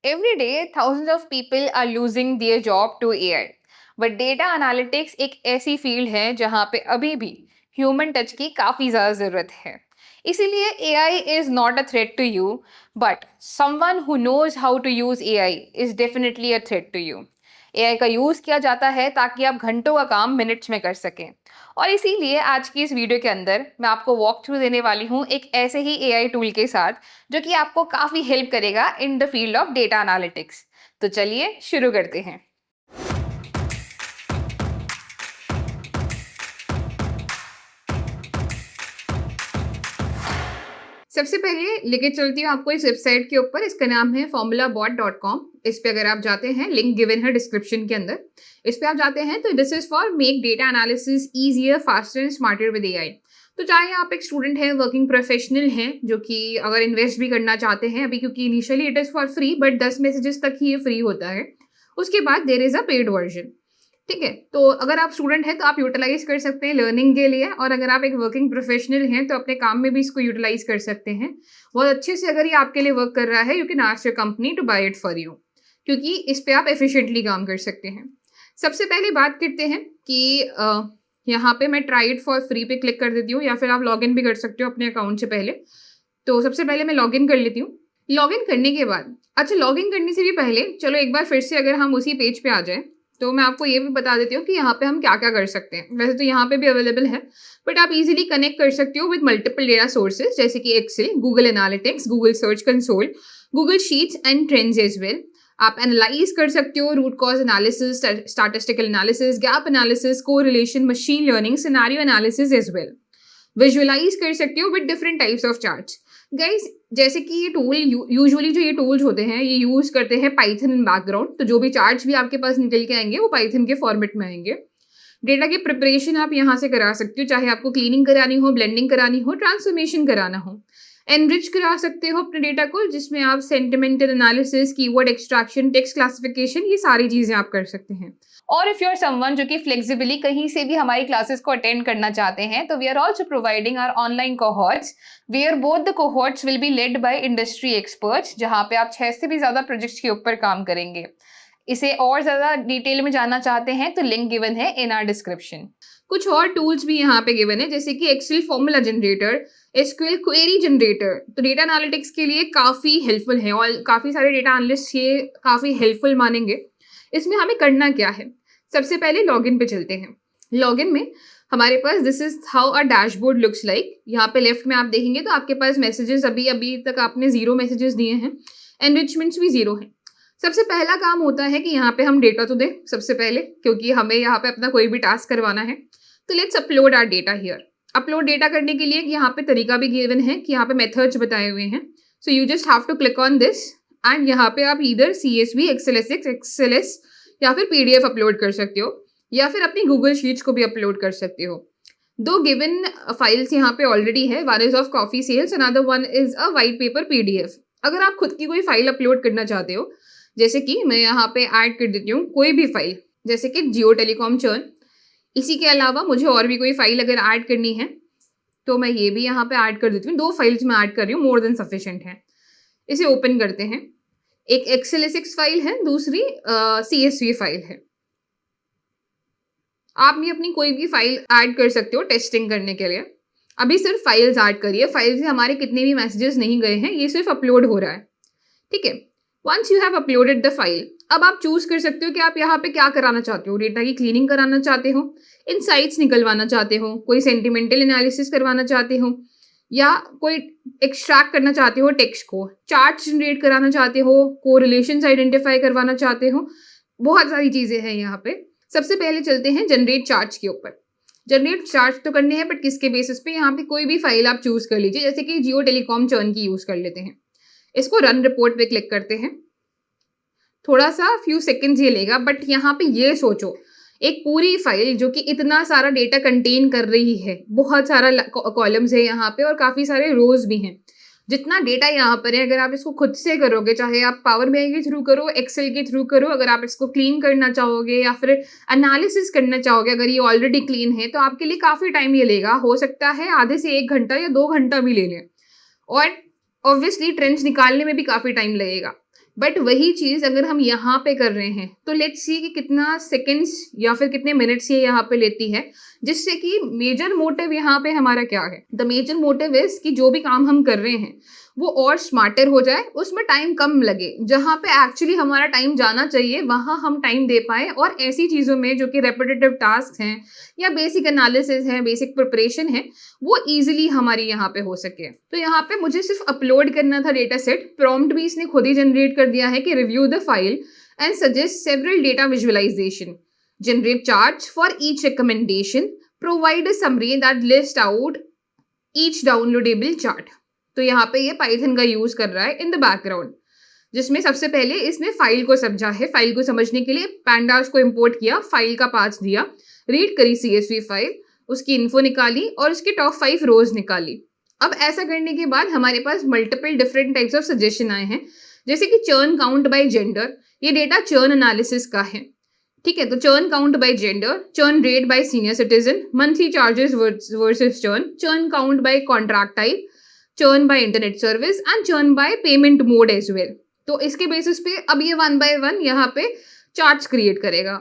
Every day, thousands of people are losing their job to AI. But data analytics एक ऐसी field है जहाँ पे अभी भी ह्यूमन टच की काफ़ी ज़्यादा ज़रूरत है। इसीलिए AI is not a threat to you, but someone who knows how to use AI is definitely a threat to you. AI का यूज़ किया जाता है ताकि आप घंटों का काम मिनट्स में कर सकें। और इसीलिए आज की इस वीडियो के अंदर मैं आपको वॉक थ्रू देने वाली हूँ एक ऐसे ही AI टूल के साथ जो कि आपको काफ़ी हेल्प करेगा in the field of data analytics. तो चलिए शुरू करते हैं। सबसे पहले लेके चलती हूँ आपको इस वेबसाइट के ऊपर। इसका नाम है formulabot.com। इस पे अगर आप जाते हैं, लिंक गिवन है डिस्क्रिप्शन के अंदर। इस पे आप जाते हैं तो this is for make data analysis easier, faster and smarter with AI. तो चाहे आप एक स्टूडेंट हैं, वर्किंग प्रोफेशनल हैं, जो कि अगर इन्वेस्ट भी करना चाहते हैं अभी, क्योंकि initially it is for free, but 10 messages तक ही ये फ्री होता है। उसके बाद there is a paid version. ठीक है, तो अगर आप स्टूडेंट हैं तो आप यूटिलाइज कर सकते हैं लर्निंग के लिए, और अगर आप एक वर्किंग प्रोफेशनल हैं तो अपने काम में भी इसको यूटिलाइज कर सकते हैं बहुत अच्छे से। अगर ये आपके लिए वर्क कर रहा है, you can ask your company to buy it for you, क्योंकि इस पे आप एफिशिएंटली काम कर सकते हैं। सबसे पहले बात करते हैं कि यहाँ पे मैं ट्राई इट फॉर फ्री पे क्लिक कर देती हूँ, या फिर आप लॉग इन भी कर सकते हो अपने अकाउंट से पहले। तो सबसे पहले मैं लॉग इन कर लेती हूँ। लॉग इन करने के बाद, अच्छा, लॉग इन करने से भी पहले चलो एक बार फिर से अगर हम उसी पेज पे आ जाएं, तो मैं आपको ये भी बता देती हूँ कि यहाँ पे हम क्या-क्या कर सकते हैं। वैसे तो यहाँ पे भी अवेलेबल है, बट आप इजीली कनेक्ट कर सकते हो विद मल्टीपल डेटा सोर्सेज, जैसे कि Excel, Google Analytics, Google Search Console, Google Sheets and trends as well. आप एनालाइज कर सकते हो root cause analysis, statistical analysis, gap analysis, correlation, machine learning, scenario analysis as well. Visualise कर सकते हो with different types of charts. Guys, जैसे कि ये टूल यूजुअली जो ये टूल्स होते हैं ये यूज करते हैं पाइथन इन बैकग्राउंड, तो जो भी चार्ट्स भी आपके पास निकल के आएंगे वो पाइथन के फॉर्मेट में आएंगे। डेटा की प्रिपरेशन आप यहाँ से करा सकते हो, चाहे आपको क्लीनिंग करानी हो, ब्लेंडिंग करानी हो, ट्रांसफॉर्मेशन कराना हो। एनरिच करा सकते हो अपने डेटा को, जिसमें आप sentimental analysis, keyword extraction, text classification, ये सारी चीजें आप कर सकते हैं। और इफ यू आर समवन जो कि फ्लेक्सिबली कहीं से भी हमारी क्लासेस को अटेंड करना चाहते हैं, तो we are also providing our online cohorts, where both the cohorts will be led by industry experts, जहां पे आप 6 से भी ज्यादा प्रोजेक्ट्स के ऊपर काम करेंगे। इसे और ज्यादा डिटेल में जानना चाहते हैं तो लिंक गिवन है इन आवर डिस्क्रिप्शन। कुछ और टूल्स भी यहाँ पे गिवन है, जैसे कि Excel formula generator, SQL query generator. तो डेटा एनालिटिक्स के लिए काफी हेल्पफुल है और काफी सारे डेटा एनालिस्ट ये काफी हेल्पफुल मानेंगे। इसमें हमें करना क्या है, सबसे पहले लॉगिन पे चलते हैं। लॉगिन में हमारे पास this is how a dashboard looks like. यहाँ पे लेफ्ट में आप देखेंगे तो आपके पास मैसेजेस अभी अभी तक आपने 0 मैसेजेस दिए हैं, एनरिचमेंट्स भी 0 हैं। सबसे पहला काम होता है कि यहाँ पे हम डेटा तो दें सबसे पहले, क्योंकि हमें यहाँ पे अपना कोई भी टास्क करवाना है। तो let's upload our data here. Upload data करने के लिए यहाँ पे तरीका भी गिवन है कि यहाँ पे मेथड्स बताए हुए हैं। So you just have to click on this, and यहाँ पे आप इधर CSV, XLSX, XLS या फिर PDF अपलोड कर सकते हो, या फिर अपनी गूगल शीट्स को भी अपलोड कर सकते हो। 2 गिवन फाइल्स यहाँ पे ऑलरेडी है, one is of coffee sales, another one is a white paper PDF। अगर आप खुद की कोई फाइल अपलोड करना चाहते हो, जैसे कि मैं यहाँ पे ऐड कर देती हूँ कोई भी फाइल, जैसे कि जियो टेलीकॉम चर्न। इसी के अलावा मुझे और भी कोई फाइल अगर ऐड करनी है तो मैं ये भी यहाँ पे ऐड कर देती हूँ। 2 फाइल्स मैं ऐड कर रही हूँ, मोर देन सफिशिएंट है। इसे ओपन करते हैं। एक XLSX फाइल है, दूसरी CSV फाइल है। आप भी अपनी कोई भी फाइल ऐड कर सकते हो टेस्टिंग करने के लिए। अभी सिर्फ फाइल्स ऐड करिए, फाइल से हमारे कितने भी मैसेजेस नहीं गए हैं, ये सिर्फ अपलोड हो रहा है। ठीक है, once you have uploaded the file, अब आप चूज कर सकते हो कि आप यहाँ पे क्या कराना चाहते हो। डेटा की क्लीनिंग कराना चाहते हो, इनसाइट्स निकलवाना चाहते हो, कोई सेंटिमेंटल एनालिसिस करवाना चाहते हो, या कोई एक्सट्रैक्ट करना चाहते हो टेक्स्ट को, चार्ट जनरेट कराना चाहते हो, कोरिलेशंस आइडेंटिफाई करवाना चाहते हो। बहुत सारी चीजें हैं यहाँ पे। सबसे पहले चलते हैं जनरेट चार्ट्स के ऊपर। जनरेट चार्ट्स तो करने हैं, बट किसके बेसिस पे, यहाँ पे कोई भी फाइल आप चूज कर लीजिए, जैसे कि जियो टेलीकॉम चर्न की यूज कर लेते हैं। इसको रन रिपोर्ट पे क्लिक करते हैं। थोड़ा सा फ्यू सेकंड्स ये लेगा, बट यहाँ पे ये सोचो, एक पूरी फाइल जो कि इतना सारा डेटा कंटेन कर रही है, बहुत सारा कॉलम्स है यहाँ पे और काफी सारे रोज भी हैं। जितना डेटा यहाँ पर है, अगर आप इसको खुद से करोगे, चाहे आप पावर BI के थ्रू करो, एक्सेल के थ्रू करो, अगर आप इसको क्लीन करना चाहोगे या फिर एनालिसिस करना चाहोगे, अगर ये ऑलरेडी क्लीन है तो आपके लिए काफी टाइम ये लेगा। हो सकता है आधे से 1 घंटा या 2 घंटा भी ले लें, और ऑब्वियसली ट्रेंड्स निकालने में भी काफी टाइम लगेगा। बट वही चीज़ अगर हम यहाँ पे कर रहे हैं तो लेट्स सी कि कितना सेकंड्स या फिर कितने मिनट्स ये यहाँ पे लेती है, जिससे कि मेजर मोटिव यहाँ पे हमारा क्या है? द मेजर मोटिव इज कि जो भी काम हम कर रहे हैं वो और स्मार्टर हो जाए, उसमें टाइम कम लगे, जहाँ पे एक्चुअली हमारा टाइम जाना चाहिए वहाँ हम टाइम दे पाए, और ऐसी चीज़ों में जो कि रेपिटेटिव टास्क हैं या बेसिक एनालिसिस है, बेसिक प्रिपरेशन है, वो ईजिली हमारी यहाँ पे हो सके। तो यहाँ पे मुझे सिर्फ अपलोड करना था डेटा सेट, प्रॉम्प्ट भी इसने खुद ही जनरेट कर दिया है कि review the file and suggest several data visualisation, generate charts for each recommendation, provide a summary that lists out each downloadable chart। तो यहाँ पे ये पाइथन का यूज कर रहा है इन द बैकग्राउंड, जिसमें सबसे पहले इसने फाइल को समझा है। फाइल को समझने के लिए पैंडास को इंपोर्ट किया, फाइल का पाथ दिया, रीड करी CSV फाइल, उसकी इन्फो निकाली और उसकी टॉप 5 रोज निकाली। अब ऐसा करने के बाद हमारे पास multiple different types of suggestion आए हैं, जैसे कि चर्न काउंट बाय जेंडर, ये डेटा चर्न एनालिसिस का है, ठीक है। तो churn count by gender, churn rate by senior citizen, monthly charges versus churn count by contract type, churn by internet service and churn by payment mode as well. तो इसके basis पे अब ये 1 बाय 1 यहाँ पे चार्ट्स क्रिएट करेगा।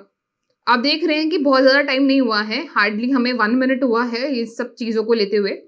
आप देख रहे हैं कि बहुत ज़्यादा टाइम नहीं हुआ है, हार्डली हमें 1 मिनट हुआ है ये सब चीज़ों को लेते हुए।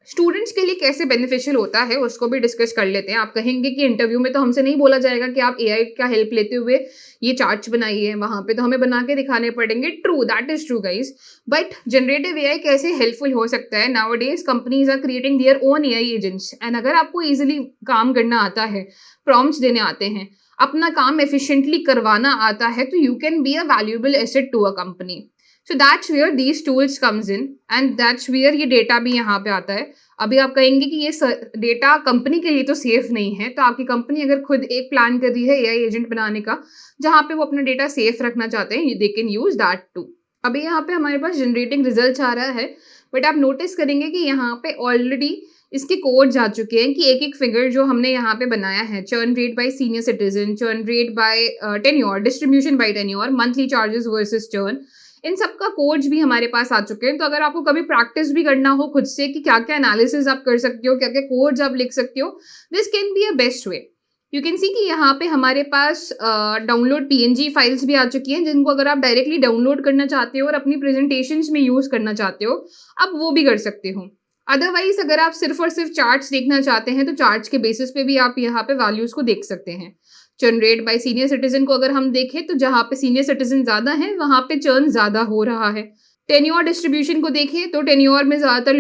स्टूडेंट्स के लिए कैसे बेनिफिशियल होता है उसको भी डिस्कस कर लेते हैं। आप कहेंगे कि इंटरव्यू में तो हमसे नहीं बोला जाएगा कि आप AI का हेल्प लेते हुए ये चार्ट्स बनाइए, वहाँ पे तो हमें बना के दिखाने पड़ेंगे। True, that is true guys, but generative AI कैसे हेल्पफुल हो सकता है? Nowadays companies are creating their own AI agents, and अगर आपको ईजिली काम करना आता है, प्रॉम्प्ट्स देने आते हैं, अपना काम एफिशिएंटली करवाना आता है, तो you can be a valuable asset to a company. So that's where these tools comes in and that's where ये डेटा भी यहाँ पे आता है। अभी आप कहेंगे कि ये डेटा कंपनी के लिए तो सेफ नहीं है, तो आपकी कंपनी अगर खुद एक प्लान कर रही है AI एजेंट बनाने का जहाँ पे वो अपना डेटा सेफ रखना चाहते हैं, they can use that too. अभी यहाँ पे हमारे पास जनरेटिंग रिजल्ट्स आ रहा है, बट आप नोटिस करेंगे कि यहाँ पे ऑलरेडी इसके कोड जा चुके हैं कि एक एक फिगर जो हमने यहाँ पे बनाया है, churn rate by senior citizen, churn rate by tenure, distribution by tenure, monthly charges versus churn, इन सब का कोड्स भी हमारे पास आ चुके हैं। तो अगर आपको कभी प्रैक्टिस भी करना हो खुद से कि क्या क्या एनालिसिस आप कर सकते हो, क्या क्या कोड्स आप लिख सकते हो, this can be a best way. You can see कि यहाँ पे हमारे पास डाउनलोड PNG फाइल्स भी आ चुकी हैं, जिनको अगर आप डायरेक्टली डाउनलोड करना चाहते हो और अपनी प्रेजेंटेशंस में यूज करना चाहते हो, आप वो भी कर सकते हो। अदरवाइज अगर आप सिर्फ और सिर्फ चार्ट्स देखना चाहते हैं तो चार्ट्स के बेसिस पे भी आप यहाँ पे वैल्यूज को देख सकते हैं। Churn rate by senior citizen को अगर हम देखें तो जहाँ पे सीनियर सिटीजन ज्यादा है वहाँ पे चर्न ज्यादा हो रहा है। टेन्योर डिस्ट्रीब्यूशन को देखें तो टेन्योर में ज्यादातर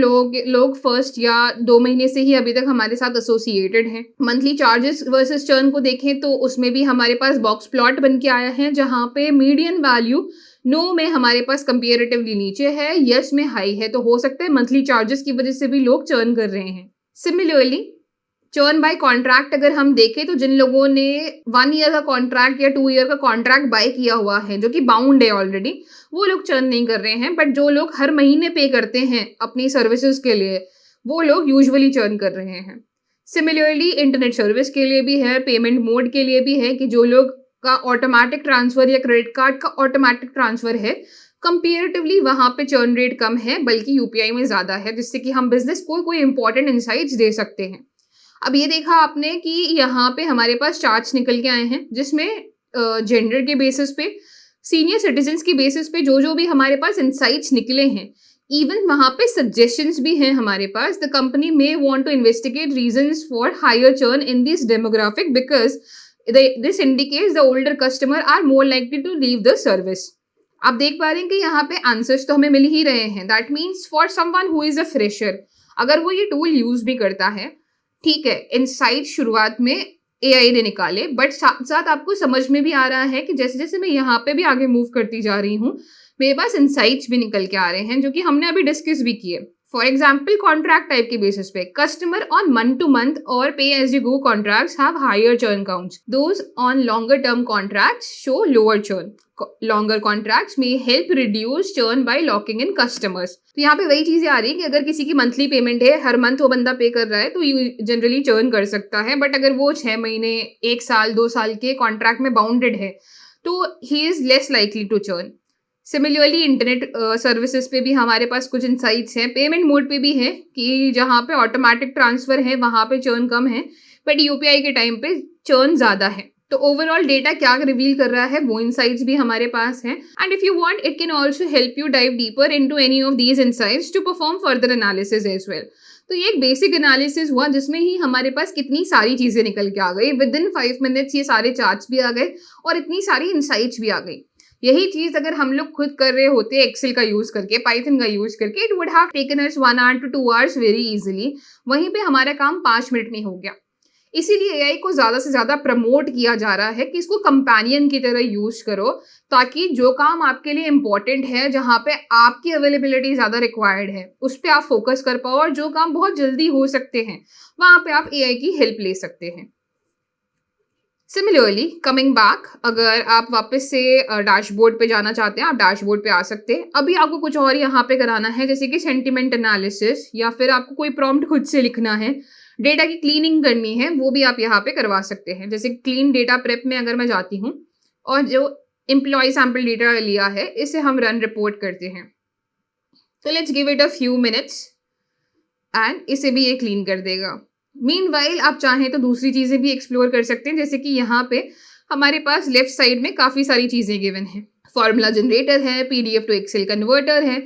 लोग फर्स्ट या 2 महीने से ही अभी तक हमारे साथ एसोसिएटेड हैं। मंथली चार्जेस वर्सेस चर्न को देखें तो उसमें भी हमारे पास बॉक्स प्लॉट बन के आया है, जहाँ पे मीडियन वैल्यू नो में हमारे पास कंपेरेटिवली नीचे है, यस में हाई है, तो हो सकता है मंथली चार्जेस की वजह से भी लोग चर्न कर रहे हैं। सिमिलरली चर्न बाय कॉन्ट्रैक्ट अगर हम देखें तो जिन लोगों ने 1 ईयर का कॉन्ट्रैक्ट या 2 ईयर का कॉन्ट्रैक्ट बाय किया हुआ है, जो कि बाउंड है ऑलरेडी, वो लोग चर्न नहीं कर रहे हैं। बट जो लोग हर महीने पे करते हैं अपनी सर्विसेज के लिए, वो लोग यूजुअली चर्न कर रहे हैं। सिमिलरली इंटरनेट सर्विस के लिए भी है, पेमेंट मोड के लिए भी है कि जो लोग का ऑटोमेटिक ट्रांसफर या क्रेडिट कार्ड का ऑटोमेटिक ट्रांसफर है, कंपेरेटिवली वहां पे चर्न रेट कम है, बल्कि UPI में ज्यादा है, जिससे कि हम बिजनेस को कोई इंपॉर्टेंट इंसाइट्स दे सकते हैं। अब ये देखा आपने कि यहाँ पे हमारे पास चार्ट्स निकल के आए हैं, जिसमें जेंडर के बेसिस पे, सीनियर सिटीजन्स की बेसिस पे जो जो भी हमारे पास इंसाइट्स निकले हैं, इवन वहाँ पे सजेशंस भी हैं हमारे पास। The company may want to investigate reasons for higher churn in this demographic because this indicates the older customer are more likely to leave the service. आप देख पा रहे हैं कि यहाँ पे आंसर्स तो हमें मिल ही रहे हैं। That means for someone who is a fresher, अगर वो ये टूल यूज भी करता है, ठीक है, इनसाइट शुरुआत में AI ने निकाले, बट साथ साथ आपको समझ में भी आ रहा है कि जैसे जैसे मैं यहाँ पे भी आगे मूव करती जा रही हूँ, मेरे पास इनसाइट्स भी निकल के आ रहे हैं, जो कि हमने अभी डिस्कस भी किए। फॉर एग्जाम्पल कॉन्ट्रैक्ट टाइप के बेसिस पे, customer on month to month और pay as you go contracts have higher churn counts, those on longer term contracts show lower churn. Longer contracts में help reduce churn by locking in customers. तो यहाँ पे वही चीजें आ रही है कि अगर किसी की मंथली पेमेंट है, हर मंथ वो बंदा पे कर रहा है, तो यू जनरली चर्न कर सकता है। बट अगर वो 6 महीने, 1 साल, 2 साल के कॉन्ट्रैक्ट में बाउंडेड है, तो he is less likely to churn. Similarly internet services पे भी हमारे पास कुछ इंसाइट्स हैं। पेमेंट मोड पे भी है कि जहाँ पे ऑटोमेटिक ट्रांसफर है वहाँ पे चर्न कम है, बट UPI के टाइम पे चर्न ज़्यादा है। तो ओवरऑल डेटा क्या रिवील कर रहा है वो इनसाइट्स भी हमारे पास हैं and if you want it can also help you dive deeper into any of these insights to perform further analysis as well. तो ये एक बेसिक एनालिसिस हुआ जिसमें ही हमारे पास कितनी सारी चीजें निकल के आ गई, विद इन 5 मिनट्स ये सारे चार्ट्स भी आ गए और इतनी सारी इनसाइट्स भी आ गई। यही चीज अगर हम लोग खुद कर रहे होते एक्सेल का यूज करके, पाइथन का यूज करके, it would have taken us 1 hour to 2 hours very easily. वहीं पे हमारा काम 5 मिनट में हो गया। इसीलिए एआई को ज्यादा से ज्यादा प्रमोट किया जा रहा है कि इसको कंपेनियन की तरह यूज करो, ताकि जो काम आपके लिए इंपॉर्टेंट है, जहां पे आपकी अवेलेबिलिटी ज्यादा रिक्वायर्ड है, उस पर आप फोकस कर पाओ, और जो काम बहुत जल्दी हो सकते हैं वहां पे आप एआई की हेल्प ले सकते हैं। सिमिलरली कमिंग बैक, अगर आप वापस से डैशबोर्ड पे जाना चाहते हैं, आप डैशबोर्ड पे आ सकते हैं। अभी आपको कुछ और यहाँ पे कराना है, जैसे कि सेंटिमेंट एनालिसिस, या फिर आपको कोई प्रॉम्प्ट खुद से लिखना है, डेटा की क्लीनिंग करनी है, वो भी आप यहाँ पे करवा सकते हैं। जैसे क्लीन डेटा प्रेप में अगर मैं जाती हूँ और जो एम्प्लॉय सैम्पल डेटा लिया है इसे हम रन रिपोर्ट करते हैं, तो let's give it a few minutes and इसे भी ये क्लीन कर देगा। मीनवाइल आप चाहें तो दूसरी चीजें भी एक्सप्लोर कर सकते हैं, जैसे कि यहाँ पे हमारे पास लेफ्ट साइड में काफी सारी चीजें गिवन है। फॉर्मूला जनरेटर है, पीडीएफ टू एक्सेल कन्वर्टर है,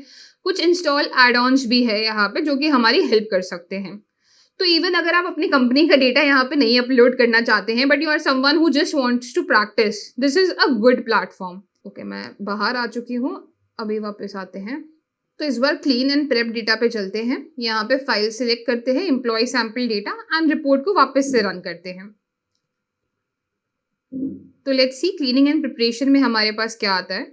कुछ इंस्टॉल एड ऑन्स भी है यहाँ पे जो कि हमारी हेल्प कर सकते हैं। तो इवन अगर आप अपनी कंपनी का डेटा यहाँ पे नहीं अपलोड करना चाहते हैं, but you are someone who just wants to practise, this is a good platform. Okay, मैं बाहर आ चुकी हूँ, अभी वापस आते हैं। तो इस बार क्लीन एंड प्रेप डेटा पे चलते हैं। यहाँ पे फाइल सिलेक्ट करते हैं, employee sample data, and report को वापस से रन करते हैं। तो let's see cleaning and preparation में हमारे पास क्या आता है।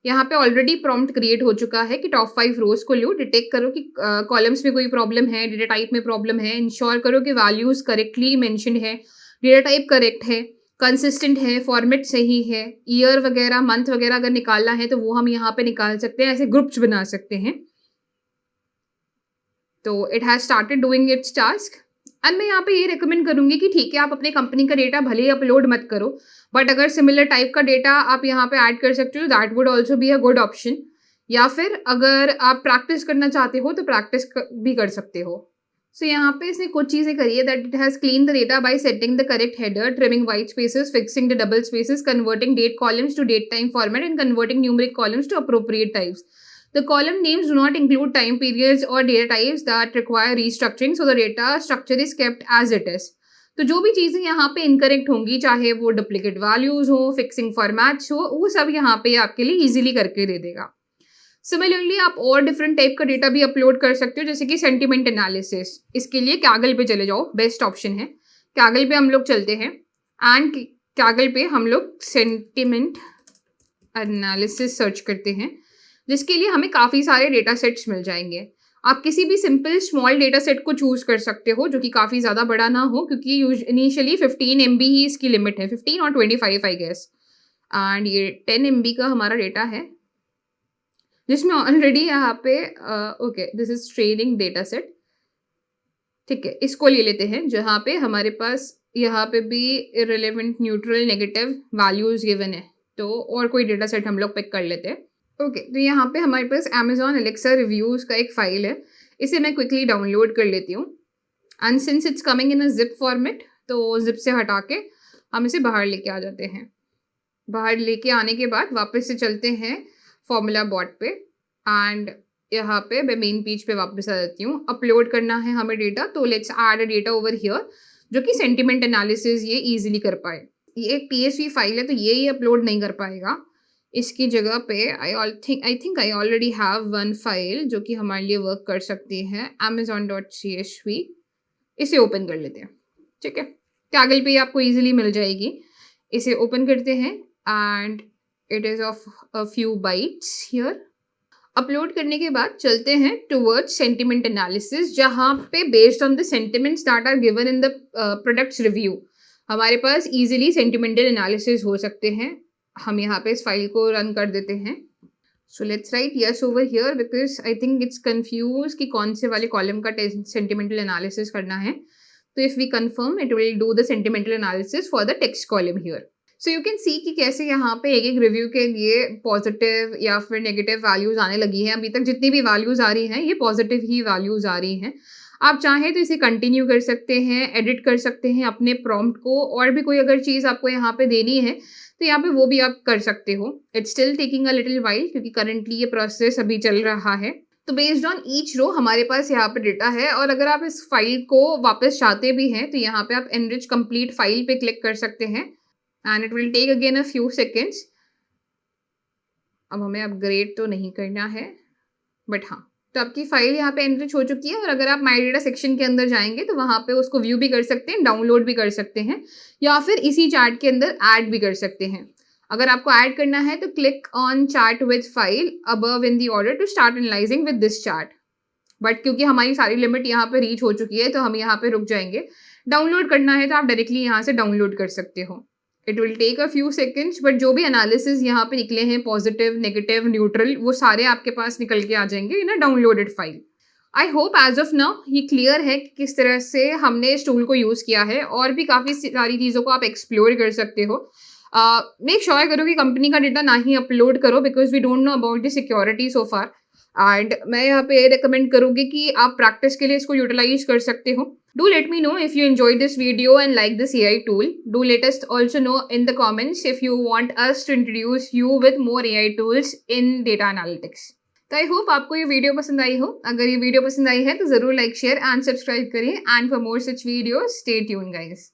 यहाँ पे ऑलरेडी प्रॉम्प्ट क्रिएट हो चुका है कि टॉप 5 रोज को लो, डिटेक्ट करो कि कॉलम्स में कोई प्रॉब्लम है, डेटा टाइप में प्रॉब्लम है, इंश्योर करो कि वैल्यूज करेक्टली मेंशन्ड है, डेटा टाइप करेक्ट है, कंसिस्टेंट है, फॉर्मेट सही है, ईयर वगैरह मंथ वगैरह अगर निकालना है तो वो हम यहाँ पे निकाल सकते हैं, ऐसे ग्रुप्स बना सकते हैं। तो it has started doing it's task and मैं यहाँ पे ये रिकमेंड करूंगी कि ठीक है, आप अपने कंपनी का डेटा भले ही अपलोड मत करो, बट अगर सिमिलर टाइप का डेटा आप यहाँ पे ऐड कर सकते हो, that would also be a good option. या फिर अगर आप प्रैक्टिस करना चाहते हो तो प्रैक्टिस भी कर सकते हो। सो यहाँ पे इसने कुछ चीजें करी है, that it has clean the data by setting the correct header, trimming white spaces, fixing the double spaces, converting date columns to date time format, and converting numeric columns to appropriate types. The column names do not include time periods or data types that require restructuring, so the data structure is kept as it is. तो जो भी चीजें यहाँ पे incorrect होंगी, चाहे वो duplicate values हो, फिक्सिंग फॉर्मेट्स हो, वो सब यहाँ पे आपके लिए इजीली करके दे देगा। सिमिलरली आप और डिफरेंट टाइप का डेटा भी अपलोड कर सकते हो, जैसे कि सेंटिमेंट एनालिसिस। इसके लिए कैगल पे चले जाओ, बेस्ट ऑप्शन है। कैगल पे हम लोग चलते हैं एंड कैगल पे हम लोग सेंटिमेंट एनालिसिस सर्च करते हैं, जिसके लिए हमें काफ़ी सारे डेटा सेट्स मिल जाएंगे। आप किसी भी सिंपल स्मॉल डेटा सेट को चूज कर सकते हो जो कि काफ़ी ज़्यादा बड़ा ना हो, क्योंकि इनिशियली 15 MB ही इसकी लिमिट है, 15 और 25 आई गेस। एंड ये 10 MB का हमारा डेटा है, जिसमें ऑलरेडी यहाँ पे okay this is training data set. ठीक है, इसको ले लेते हैं, जहाँ पे हमारे पास यहाँ पे भी irrelevant, neutral, negative values given है। तो और कोई डेटा सेट हम लोग पिक कर लेते हैं। ओके, तो यहाँ पे हमारे पास Amazon Alexa रिव्यूज़ का एक फाइल है, इसे मैं क्विकली डाउनलोड कर लेती हूँ। And since it's coming in a zip format, तो जिप से हटा के हम इसे बाहर लेके आ जाते हैं। बाहर लेके आने के बाद वापस से चलते हैं फॉर्मूला बॉट पे, एंड यहाँ पे मैं मेन पेज पे वापस आ जाती हूँ। अपलोड करना है हमें डेटा, तो let's add a data over here, जो कि सेंटिमेंट एनालिसिस ये ईजिली कर पाए। ये एक PSV फाइल है, तो ये अपलोड नहीं कर पाएगा। इसकी जगह पे I think I already have one file जो कि हमारे लिए वर्क कर सकती है, amazon.csv। इसे ओपन कर लेते हैं। ठीक है, कैगल पे आपको इजीली मिल जाएगी। इसे ओपन करते हैं and it is of a few bytes here. Upload करने के बाद चलते हैं टुवर्ड्स सेंटिमेंट एनालिसिस, जहाँ पे based on the sentiments that are given in the products review हमारे पास इजीली सेंटिमेंटल एनालिसिस हो सकते हैं। हम यहाँ पे इस फाइल को रन कर देते हैं। So let's write yes over here, because I think it's confuse कि कौन से वाले कॉलम का सेंटिमेंटल एनालिसिस करना है। तो if we confirm, it will do the sentimental analysis for the text column here. So you can see कि कैसे यहाँ पे एक एक रिव्यू के लिए पॉजिटिव या फिर नेगेटिव वैल्यूज आने लगी हैं। अभी तक जितनी भी वैल्यूज आ रही हैं, ये पॉजिटिव ही वैल्यूज आ रही हैं। आप चाहें तो इसे कंटिन्यू कर सकते हैं, एडिट कर सकते हैं अपने प्रॉम्प्ट को, और भी कोई अगर चीज़ आपको यहाँ पे देनी है, तो यहाँ पे वो भी आप कर सकते हो। It's still taking a little while क्योंकि करंटली ये प्रोसेस अभी चल रहा है। तो बेस्ड ऑन ईच रो हमारे पास यहाँ पे डेटा है, और अगर आप इस फाइल को वापस चाहते भी हैं, तो यहाँ पे आप एनरिच कंप्लीट फाइल पे क्लिक कर सकते हैं and it will take again a few seconds. अब हमें अपग्रेड तो नहीं करना है, बट हाँ, तो आपकी फाइल यहाँ पे एनरिच हो चुकी है, और अगर आप माई डेटा सेक्शन के अंदर जाएंगे तो वहाँ पे उसको व्यू भी कर सकते हैं, डाउनलोड भी कर सकते हैं, या फिर इसी चार्ट के अंदर ऐड भी कर सकते हैं। अगर आपको ऐड करना है तो click on chart with file above in the order to start analysing with this chart. But क्योंकि हमारी सारी लिमिट यहाँ पे रीच हो चुकी है तो हम यहाँ पे रुक जाएंगे। डाउनलोड करना है तो आप डायरेक्टली यहाँ से डाउनलोड कर सकते हो। It will take a few seconds, but जो भी एनालिसिस यहाँ पे निकले हैं, पॉजिटिव, नेगेटिव, न्यूट्रल, वो सारे आपके पास निकल के आ जाएंगे in a downloaded file. I hope as of now ये क्लियर है कि किस तरह से हमने इस टूल को यूज़ किया है, और भी काफ़ी सारी चीज़ों को आप एक्सप्लोर कर सकते हो। मेक श्योर करो कि कंपनी का डेटा ना ही अपलोड करो, because we don't know about the security so far. And मैं यहाँ पे रिकमेंड करूँगी कि आप प्रैक्टिस के लिए इसको यूटिलाइज कर सकते हो। Do let me know if you enjoyed this video and like this AI tool. Do let us also know in the comments if you want us to introduce you with more AI tools in data analytics. तो I hope आपको ये video पसंद आई हो। अगर ये video पसंद आई है तो ज़रूर लाइक, शेयर एंड सब्सक्राइब करें, and for more such videos stay tuned guys.